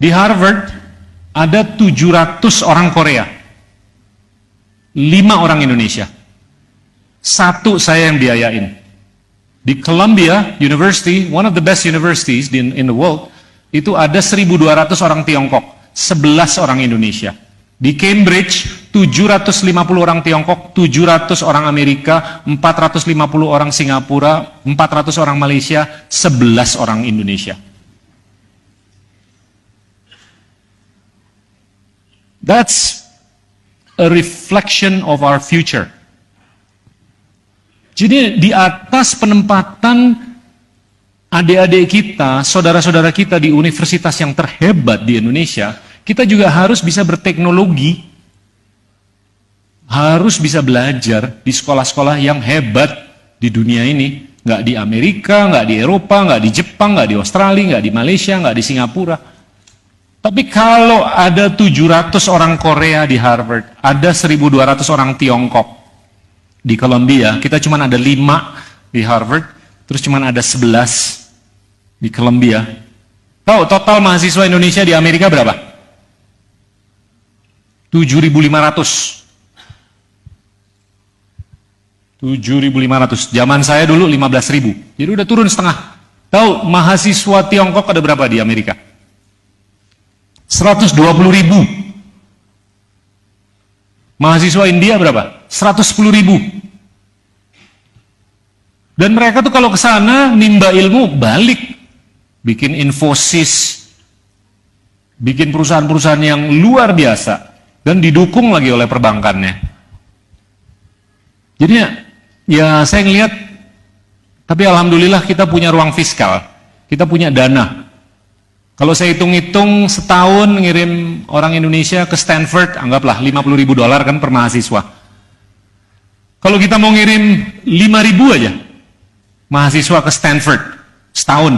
Di Harvard ada 700 orang Korea, 5 orang Indonesia. 1 saya yang biayain. Di Columbia University, one of the best universities in the world, itu ada 1.200 orang Tiongkok, 11 orang Indonesia. Di Cambridge, 750 orang Tiongkok, 700 orang Amerika, 450 orang Singapura, 400 orang Malaysia, 11 orang Indonesia. That's a reflection of our future. Jadi di atas penempatan adik-adik kita, saudara-saudara kita di universitas yang terhebat di Indonesia, kita juga harus bisa berteknologi, harus bisa belajar di sekolah-sekolah yang hebat di dunia ini. Nggak di Amerika, nggak di Eropa, nggak di Jepang, nggak di Australia, nggak di Malaysia, nggak di Singapura. Tapi kalau ada 700 orang Korea di Harvard, ada 1.200 orang Tiongkok di Columbia, kita cuma ada 5 di Harvard, terus cuma ada 11 di Columbia. Tahu total mahasiswa Indonesia di Amerika berapa? 7.500. 7.500. Zaman saya dulu 15.000. Jadi udah turun setengah. Tahu mahasiswa Tiongkok ada berapa di Amerika? 120.000. Mahasiswa India berapa? 110.000. Dan mereka tuh kalau ke sana nimba ilmu balik, bikin Infosys, bikin perusahaan-perusahaan yang luar biasa. Dan didukung lagi oleh perbankannya. Jadi ya saya ngelihat, tapi alhamdulillah kita punya ruang fiskal, kita punya dana. Kalau saya hitung-hitung setahun ngirim orang Indonesia ke Stanford, anggaplah $50.000 kan per mahasiswa. Kalau kita mau ngirim 5.000 aja mahasiswa ke Stanford setahun,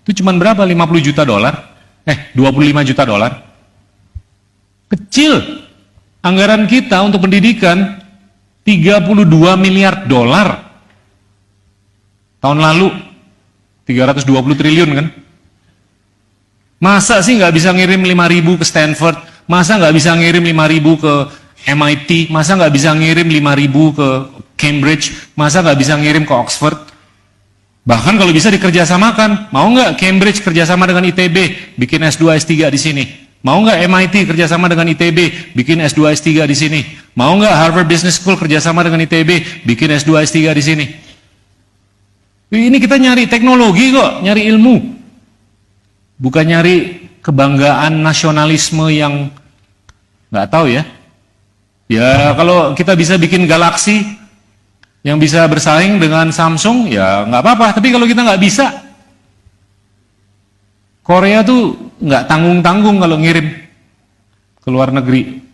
itu cuma berapa? $50 juta, $25 juta. Kecil. Anggaran kita untuk pendidikan $32 miliar. Tahun lalu 320 triliun kan? Masa sih nggak bisa ngirim 5.000 ke Stanford? Masa nggak bisa ngirim 5.000 ke MIT? Masa nggak bisa ngirim 5.000 ke Cambridge? Masa nggak bisa ngirim ke Oxford? Bahkan kalau bisa dikerjasamakan, mau nggak Cambridge kerjasama dengan ITB, bikin S2, S3 di sini? Mau nggak MIT kerjasama dengan ITB, bikin S2, S3 di sini? Mau nggak Harvard Business School kerjasama dengan ITB, bikin S2, S3 di sini? Ini kita nyari teknologi kok, nyari ilmu. Bukan nyari kebanggaan nasionalisme yang nggak tahu ya. Ya kalau kita bisa bikin Galaxy yang bisa bersaing dengan Samsung, ya nggak apa-apa. Tapi kalau kita nggak bisa, Korea tuh nggak tanggung-tanggung kalau ngirim ke luar negeri.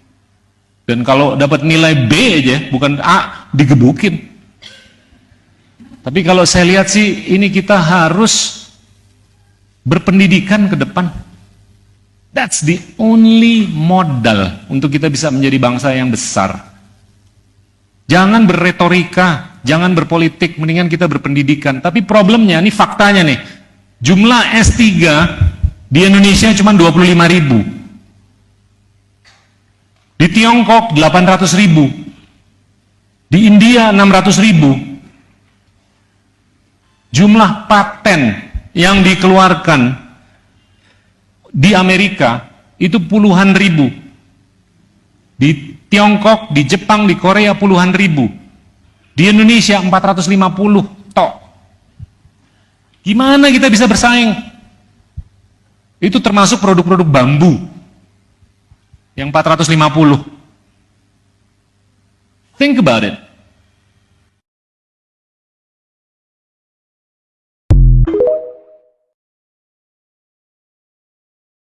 Dan kalau dapat nilai B aja, bukan A, digebukin. Tapi kalau saya lihat sih, ini kita harus berpendidikan ke depan. That's the only modal untuk kita bisa menjadi bangsa yang besar. Jangan berretorika, jangan berpolitik, mendingan kita berpendidikan. Tapi problemnya, ini faktanya nih, jumlah S3 di Indonesia cuma 25.000. Di Tiongkok 800.000. Di India 600.000. Jumlah paten yang dikeluarkan di Amerika itu puluhan ribu. Di Tiongkok, di Jepang, di Korea puluhan ribu. Di Indonesia 450 tok. Gimana kita bisa bersaing? Itu termasuk produk-produk bambu yang 450. Think about it.